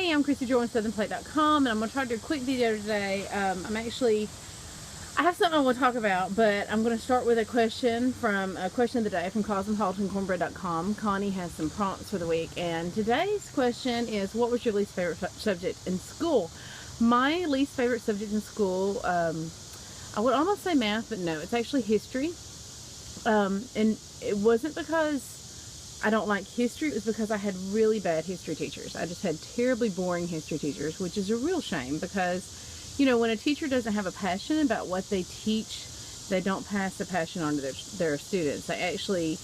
Hey, I'm Chrissy Joy with SouthernPlate.com, and I'm going to try to do a quick video today. I have something I want to talk about, but I'm going to start with a question of the day from CosmHaltonCornbread.com. Connie has some prompts for the week, and today's question is, what was your least favorite subject in school? My least favorite subject in school, I would almost say math, but no, it's actually history. And it wasn't because I don't like history. It was because I had really bad history teachers. I just had terribly boring history teachers, which is a real shame because, you know, when a teacher doesn't have a passion about what they teach, they don't pass the passion on to their students. They actually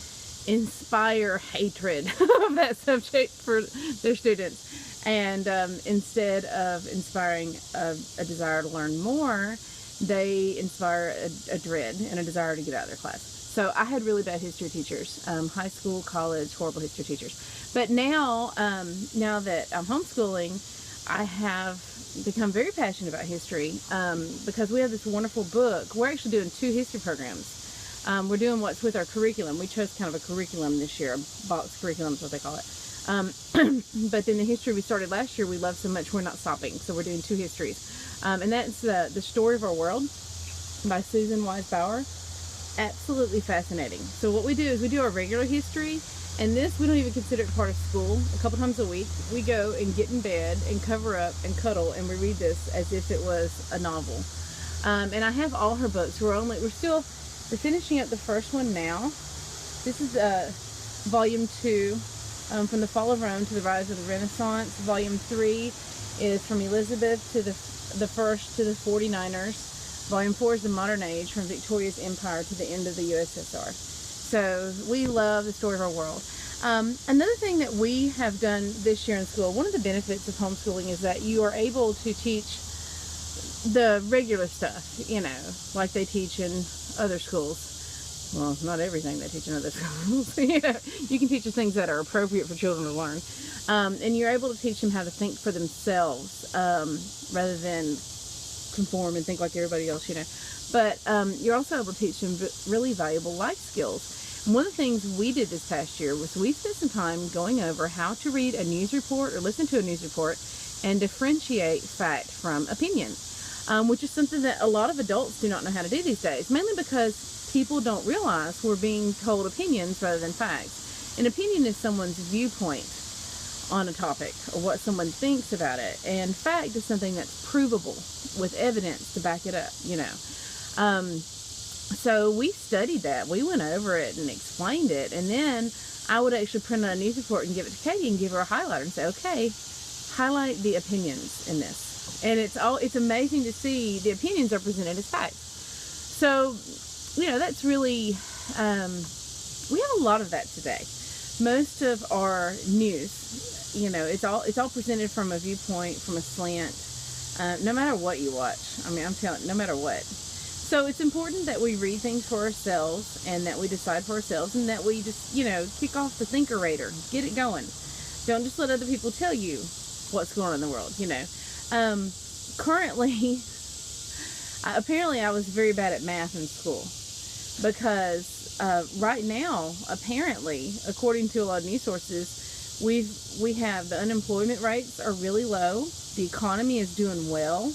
inspire hatred of that subject for their students. And instead of inspiring a desire to learn more, they inspire a dread and a desire to get out of their class. So I had really bad history teachers, high school, college, horrible history teachers. But now, now that I'm homeschooling, I have become very passionate about history because we have this wonderful book. We're actually doing 2 history programs. We're doing what's with our curriculum. We chose kind of a curriculum this year, a box curriculum is what they call it. But then the history we started last year, we loved so much, we're not stopping. So we're doing 2 histories. And that's The Story of Our World by Susan Wise Bauer. Absolutely fascinating. So what we do is we do our regular history, and this we don't even consider it part of school. A couple times a week we go and get in bed and cover up and cuddle, and we read this as if it was a novel. And I have all her books. We're finishing up the first one now. This is volume 2, from the fall of Rome to the rise of the Renaissance. Volume 3 is from Elizabeth to the first to the 49ers. Volume 4 is the modern age, from Victoria's empire to the end of the USSR. So we love the story of our world. Another thing that we have done this year in school, one of the benefits of homeschooling is that you are able to teach the regular stuff, you know, like they teach in other schools. Well, not everything they teach in other schools. You know, you can teach the things that are appropriate for children to learn. And you're able to teach them how to think for themselves rather than conform and think like everybody else, you know. But you're also able to teach them really valuable life skills. And one of the things we did this past year was we spent some time going over how to read a news report or listen to a news report and differentiate fact from opinion, which is something that a lot of adults do not know how to do these days, mainly because people don't realize we're being told opinions rather than facts. An opinion is someone's viewpoint on a topic or what someone thinks about it, and fact is something that's provable with evidence to back it up, you know. So we studied that, we went over it and explained it, and then I would actually print out a news report and give it to Katie and give her a highlighter and say, okay, highlight the opinions in this. And it's amazing to see the opinions are presented as facts. So, you know, that's really we have a lot of that today. Most of our news, you know, it's all presented from a viewpoint, from a slant, no matter what you watch. I mean, I'm telling you, no matter what. So it's important that we read things for ourselves and that we decide for ourselves and that we just, you know, kick off the thinkerator, get it going. Don't just let other people tell you what's going on in the world, you know. Currently, apparently I was very bad at math in school because right now, apparently, according to a lot of news sources, we have the unemployment rates are really low. The economy is doing well.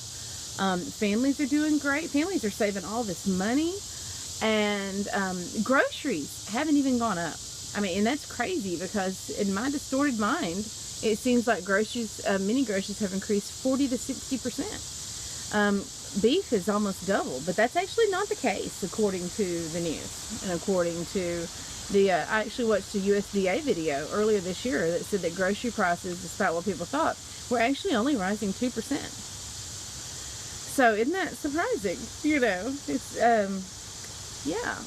Families are doing great. Families are saving all this money, and groceries haven't even gone up. I mean, and that's crazy because in my distorted mind, it seems like mini groceries have increased 40 to 60%. Beef is almost double, but that's actually not the case according to the news and according to I actually watched a USDA video earlier this year that said that grocery prices, despite what people thought, were actually only rising 2%. So isn't that surprising? You know, it's yeah.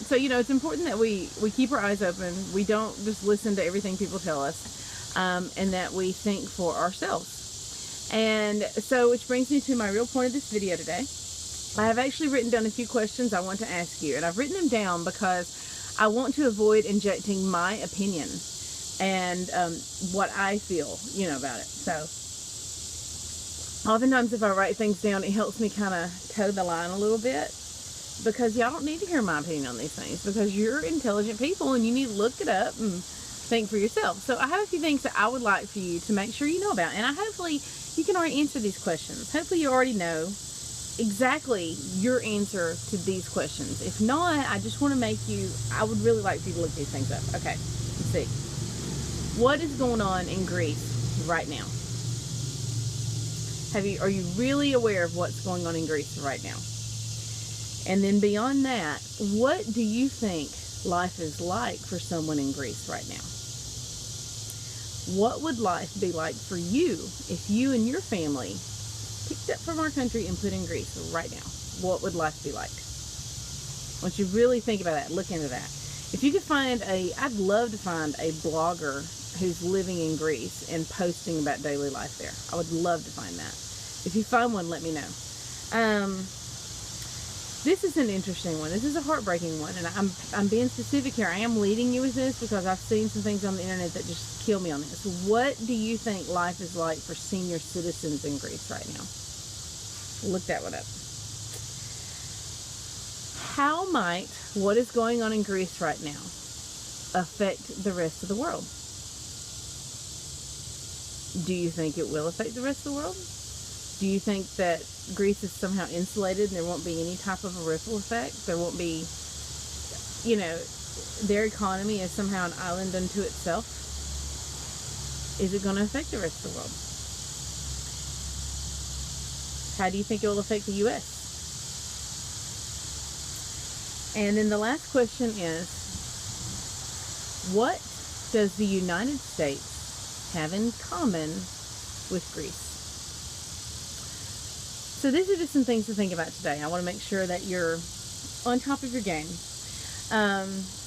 So, you know, it's important that we keep our eyes open. We don't just listen to everything people tell us, and that we think for ourselves. And so, which brings me to my real point of this video today. I have actually written down a few questions I want to ask you, and I've written them down because I want to avoid injecting my opinion and what I feel, you know, about it. So oftentimes if I write things down, it helps me kind of toe the line a little bit, because y'all don't need to hear my opinion on these things, because you're intelligent people and you need to look it up and think for yourself. So I have a few things that I would like for you to make sure you know about. And hopefully you can already answer these questions. Hopefully you already know exactly your answer to these questions. If not, I just want to I would really like for you to look these things up. Okay, let's see. What is going on in Greece right now? Are you really aware of what's going on in Greece right now? And then beyond that, what do you think life is like for someone in Greece right now? What would life be like for you if you and your family picked up from our country and put in Greece right now? What would life be like? I want you to really think about that. Look into that. If you could I'd love to find a blogger who's living in Greece and posting about daily life there. I would love to find that. If you find one, let me know. This is an interesting one. This is a heartbreaking one, and I'm being specific here. I am leading you with this because I've seen some things on the internet that just kill me on this. What do you think life is like for senior citizens in Greece right now? Look that one up. How might what is going on in Greece right now affect the rest of the world? Do you think it will affect the rest of the world? Do you think that Greece is somehow insulated and there won't be any type of a ripple effect? There won't be, their economy is somehow an island unto itself? Is it going to affect the rest of the world? How do you think it will affect the U.S.? And then the last question is, what does the United States have in common with Greece? So these are just some things to think about today. I want to make sure that you're on top of your game.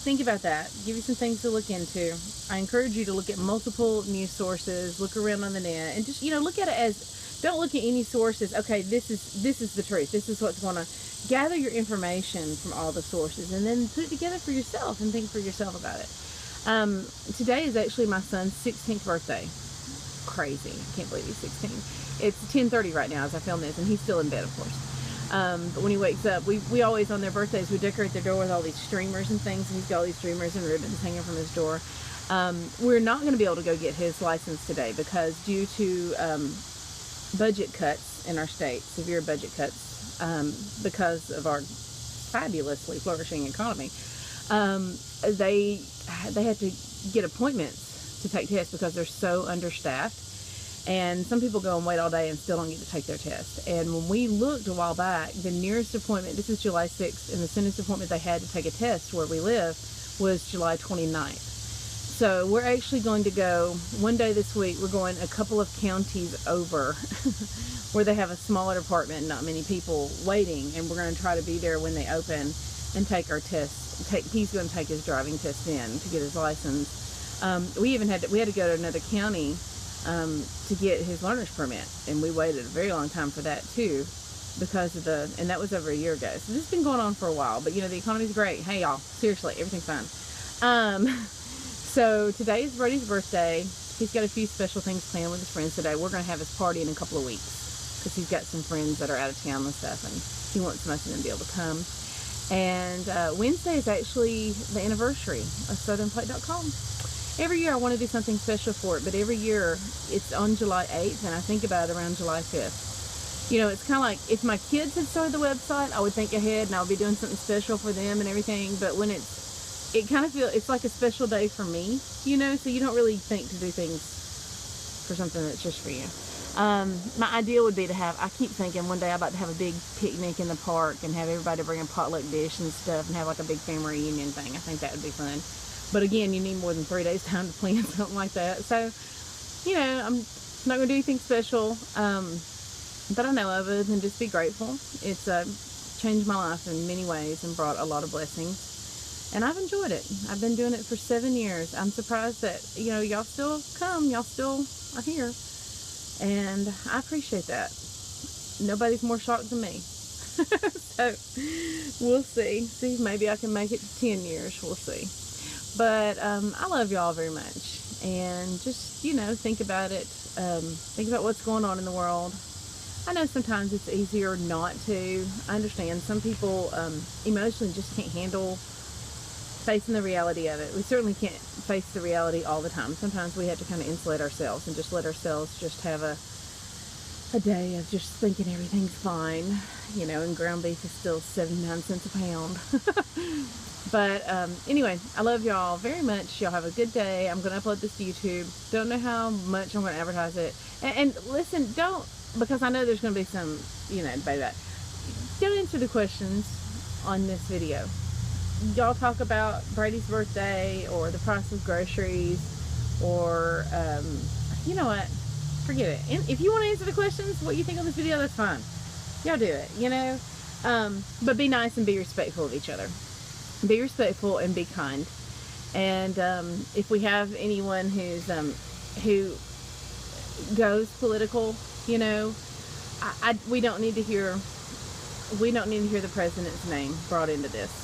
Think about that. Give you some things to look into. I encourage you to look at multiple news sources, look around on the net, and just, look at it as, don't look at any sources. Okay, this is the truth. This is what's going on. Gather your information from all the sources and then put it together for yourself and think for yourself about it. Today is actually my son's 16th birthday. Crazy. I can't believe he's 16. It's 10:30 right now as I film this, and he's still in bed, of course. But when he wakes up, we always, on their birthdays, we decorate their door with all these streamers and things, and he's got all these streamers and ribbons hanging from his door. We're not going to be able to go get his license today because due to budget cuts in our state, severe budget cuts, because of our fabulously flourishing economy, they had to get appointments to take tests because they're so understaffed. And some people go and wait all day and still don't get to take their test. And when we looked a while back, the nearest appointment, this is July 6th, and the soonest appointment they had to take a test where we live was July 29th. So we're actually going to go, one day this week, we're going a couple of counties over where they have a smaller department, not many people waiting, and we're going to try to be there when they open and take our tests. He's going to take his driving test in to get his license. We had to go to another county to get his learner's permit, and we waited a very long time for that too because of and that was over a year ago. So this has been going on for a while, but the economy's great. Hey y'all, seriously, everything's fine. So today is Brody's birthday. He's got a few special things planned with his friends today. We're going to have his party in a couple of weeks because he's got some friends that are out of town and stuff, and he wants most of them to be able to come. And Wednesday is actually the anniversary of southernplate.com. Every year I want to do something special for it, but every year it's on July 8th, and I think about it around July 5th. It's kind of like if my kids had started the website, I would think ahead and I would be doing something special for them and everything, but when it kind of feels, it's like a special day for me, so you don't really think to do things for something that's just for you. My idea would be I keep thinking one day I'd like to have a big picnic in the park and have everybody bring a potluck dish and stuff and have like a big family reunion thing. I think that would be fun. But again, you need more than 3 days time to plan something like that. So, I'm not going to do anything special that I know of other than just be grateful. It's changed my life in many ways and brought a lot of blessings. And I've enjoyed it. I've been doing it for 7 years. I'm surprised that, y'all still come. Y'all still are here. And I appreciate that. Nobody's more shocked than me. So, we'll see. See, maybe I can make it to 10 years. We'll see. But I love y'all very much, and just think about it. Think about what's going on in the world. I know sometimes it's easier not to. I understand some people emotionally just can't handle facing the reality of it. We certainly can't face the reality all the time. Sometimes we have to kind of insulate ourselves and just let ourselves just have a day of just thinking everything's fine, you know, and ground beef is still 79 cents a pound. But anyway, I love y'all very much. Y'all have a good day. I'm going to upload this to YouTube. Don't know how much I'm going to advertise it. And listen, don't, because I know there's going to be some, you know, debate about it. Don't answer the questions on this video. Y'all talk about Brady's birthday or the price of groceries or, you know what? Forget it. And if you want to answer the questions, what you think on this video, that's fine. Y'all do it, you know? But be nice and be respectful of each other. Be respectful and be kind. And if we have anyone who goes political, you know, we don't need to hear the president's name brought into this.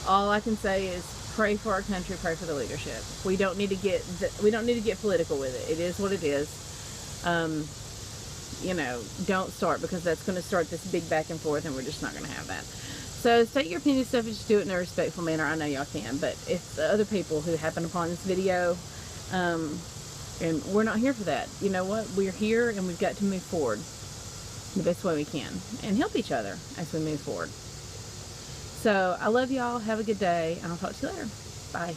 All I can say is pray for our country, pray for the leadership. We don't need to get political with it. It is what it is. You know, don't start, because that's going to start this big back and forth, and we're just not going to have that. So state your opinion stuff, and just do it in a respectful manner. I know y'all can, but if the other people who happen upon this video, and we're not here for that. You know what? We're here, and we've got to move forward the best way we can and help each other as we move forward. So I love y'all. Have a good day, and I'll talk to you later. Bye.